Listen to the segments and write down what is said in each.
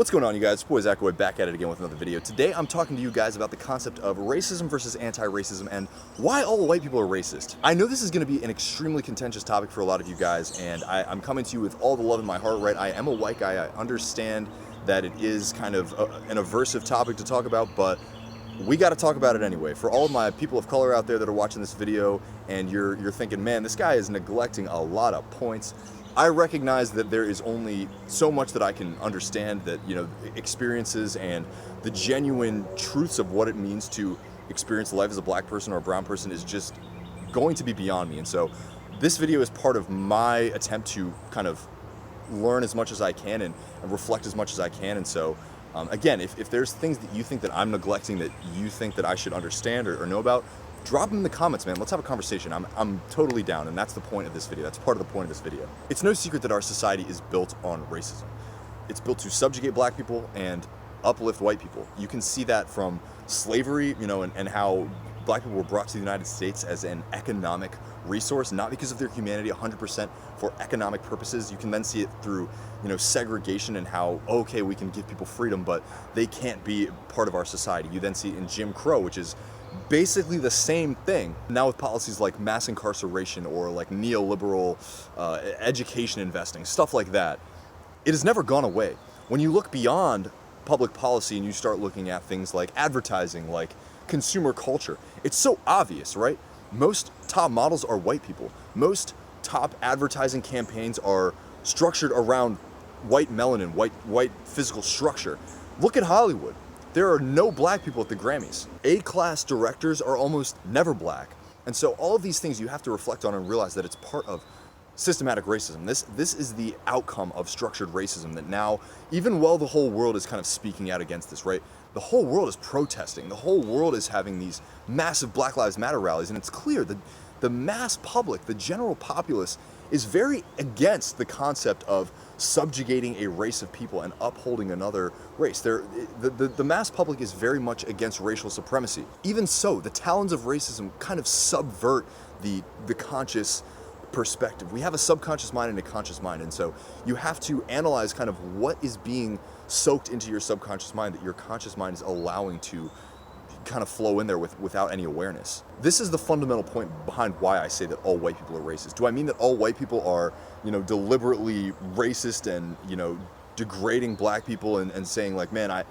What's going on, you guys? It's your boy Zach back at it again with another video. Today I'm talking to you guys about the concept of racism versus anti-racism and why all white people are racist. I know this is going to be an extremely contentious topic for a lot of you guys, and I'm coming to you with all the love in my heart, right? I am a white guy. I understand that it is kind of an aversive topic to talk about, but we got to talk about it anyway. For all of my people of color out there that are watching this video and you're thinking, man, this guy is neglecting a lot of points, I recognize that there is only so much that I can understand, that, you know, experiences and the genuine truths of what it means to experience life as a black person or a brown person is just going to be beyond me. And so this video is part of my attempt to kind of learn as much as I can and reflect as much as I can. And so again, if there's things that you think that I'm neglecting that you think that I should understand or know about, drop them in the comments, man. Let's have a conversation. I'm totally down, and that's the point of this video. That's part of the point of this video. It's no secret that our society is built on racism. It's built to subjugate black people and uplift white people. You can see that from slavery, you know, and how black people were brought to the United States as an economic resource, not because of their humanity, 100% for economic purposes. You can then see it through, you know, segregation and how, okay, we can give people freedom, but they can't be part of our society. You then see it in Jim Crow, which is basically the same thing. Now with policies like mass incarceration or like neoliberal education investing, stuff like that, it has never gone away. When you look beyond public policy and you start looking at things like advertising, like consumer culture, it's so obvious, right? Most top models are white people. Most top advertising campaigns are structured around white melanin, white physical structure. Look at Hollywood. There are no black people at the Grammys. A-class directors are almost never black. And so all of these things you have to reflect on and realize that it's part of systematic racism. This is the outcome of structured racism that now, even while the whole world is kind of speaking out against this, right? The whole world is protesting. The whole world is having these massive Black Lives Matter rallies, and it's clear that the mass public, the general populace, is very against the concept of subjugating a race of people and upholding another race. The mass public is very much against racial supremacy. Even so, the talons of racism kind of subvert the conscious perspective. We have a subconscious mind and a conscious mind, and so you have to analyze kind of what is being soaked into your subconscious mind that your conscious mind is allowing to kind of flow in there without any awareness. This is the fundamental point behind why I say that all white people are racist. Do I mean that all white people are, you know, deliberately racist and, you know, degrading black people and saying like, man, I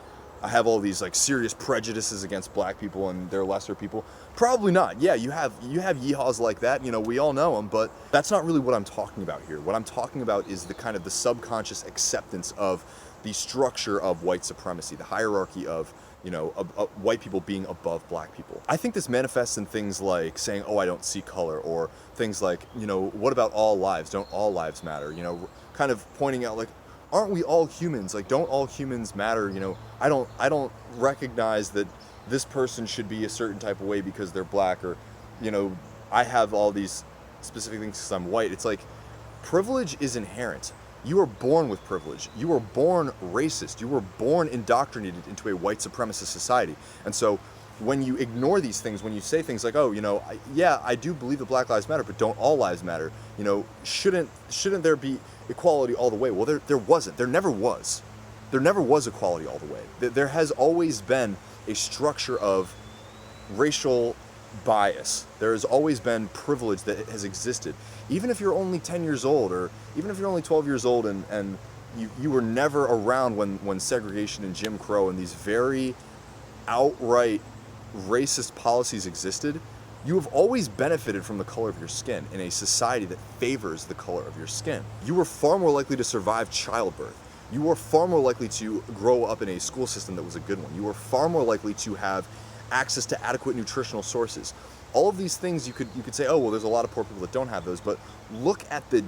have all these like serious prejudices against black people and they're lesser people? Probably not. Yeah, you have yeehaws like that, you know, we all know them, but that's not really what I'm talking about here. What I'm talking about is the kind of the subconscious acceptance of the structure of white supremacy, the hierarchy of, you know, white people being above black people. I think this manifests in things like saying, oh, I don't see color, or things like, you know, what about all lives? Don't all lives matter? You know, kind of pointing out like, aren't we all humans? Like, don't all humans matter? You know, I don't recognize that this person should be a certain type of way because they're black, or, you know, I have all these specific things because I'm white. It's like, privilege is inherent. You were born with privilege. You were born racist. You were born indoctrinated into a white supremacist society. And so when you ignore these things, when you say things like, oh, you know, yeah, I do believe that Black Lives Matter, but don't all lives matter? You know, shouldn't there be equality all the way? Well, there wasn't. There never was. There never was equality all the way. There has always been a structure of racial bias. There has always been privilege that has existed. Even if you're only 10 years old, or even if you're only 12 years old and you were never around when segregation and Jim Crow and these very outright racist policies existed, you have always benefited from the color of your skin in a society that favors the color of your skin. You were far more likely to survive childbirth. You were far more likely to grow up in a school system that was a good one. You were far more likely to have access to adequate nutritional sources. All of these things you could say, oh, well, there's a lot of poor people that don't have those, but look at you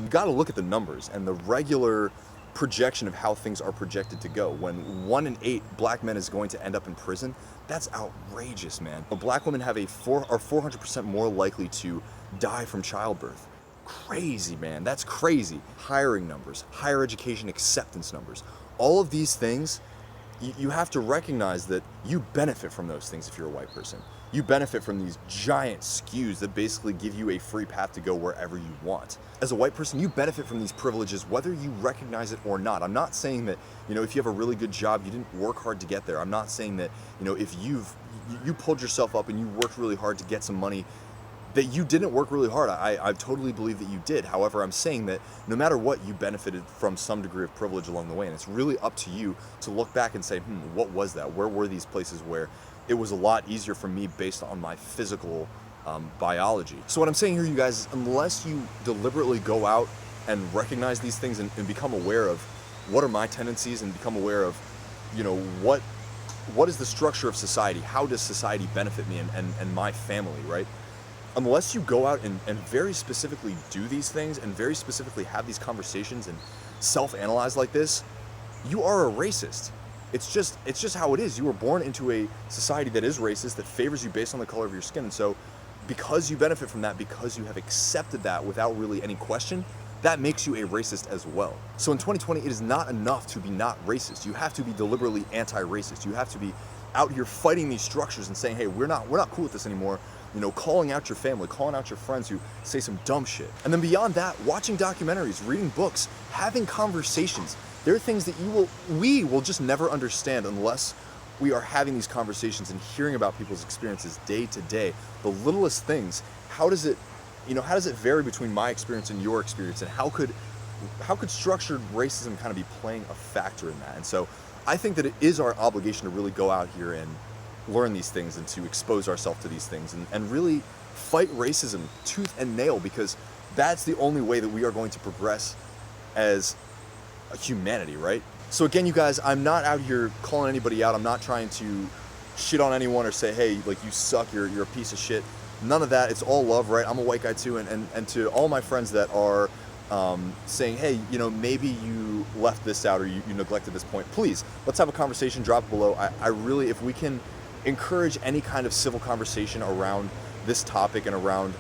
gotta look at the numbers and the regular projection of how things are projected to go. When 1 in 8 black men is going to end up in prison, that's outrageous, man. Black women are 400% more likely to die from childbirth. Crazy, man, that's crazy. Hiring numbers, higher education acceptance numbers, all of these things, you have to recognize that you benefit from those things if you're a white person. You benefit from these giant skews that basically give you a free path to go wherever you want. As a white person, you benefit from these privileges whether you recognize it or not. I'm not saying that, if you have a really good job, you didn't work hard to get there. I'm not saying that, if you pulled yourself up and you worked really hard to get some money, that you didn't work really hard. I totally believe that you did. However, I'm saying that no matter what, you benefited from some degree of privilege along the way, and it's really up to you to look back and say, what was that? Where were these places where it was a lot easier for me based on my physical biology? So what I'm saying here, you guys, is unless you deliberately go out and recognize these things and become aware of what are my tendencies and become aware of, what is the structure of society? How does society benefit me and my family, right? Unless you go out and very specifically do these things and very specifically have these conversations and self-analyze like this, you are a racist. It's just how it is. You were born into a society that is racist, that favors you based on the color of your skin. And so because you benefit from that, because you have accepted that without really any question, that makes you a racist as well. So in 2020, it is not enough to be not racist. You have to be deliberately anti-racist. You have to be out here fighting these structures and saying, hey, we're not cool with this anymore. Calling out your family, calling out your friends who say some dumb shit. And then beyond that, watching documentaries, reading books, having conversations. There are things that we will just never understand unless we are having these conversations and hearing about people's experiences day to day. The littlest things. How does it vary between my experience and your experience? And how could structured racism kind of be playing a factor in that? And so I think that it is our obligation to really go out here and learn these things and to expose ourselves to these things and really fight racism tooth and nail, because that's the only way that we are going to progress as a humanity, right? So again, you guys, I'm not out here calling anybody out. I'm not trying to shit on anyone or say, hey, like, you suck, you're a piece of shit. None of that. It's all love, right? I'm a white guy too, and to all my friends that are saying, hey, maybe you left this out or you neglected this point, please, let's have a conversation, drop it below. I really, if we can encourage any kind of civil conversation around this topic and around,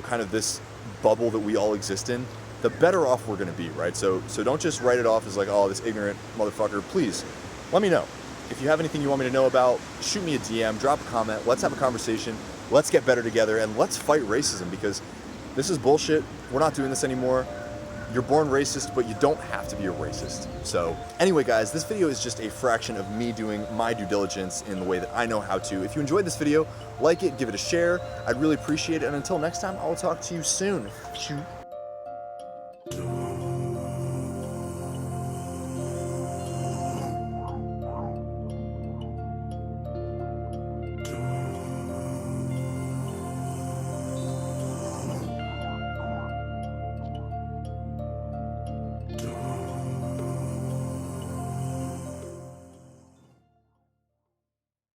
kind of this bubble that we all exist in, the better off we're gonna be, right? So don't just write it off as like, oh, this ignorant motherfucker. Please, let me know. If you have anything you want me to know about, shoot me a DM, drop a comment, let's have a conversation, let's get better together, and let's fight racism, because this is bullshit. We're not doing this anymore. You're born racist, but you don't have to be a racist. So anyway, guys, this video is just a fraction of me doing my due diligence in the way that I know how to. If you enjoyed this video, like it, give it a share. I'd really appreciate it. And until next time, I will talk to you soon. Shoot.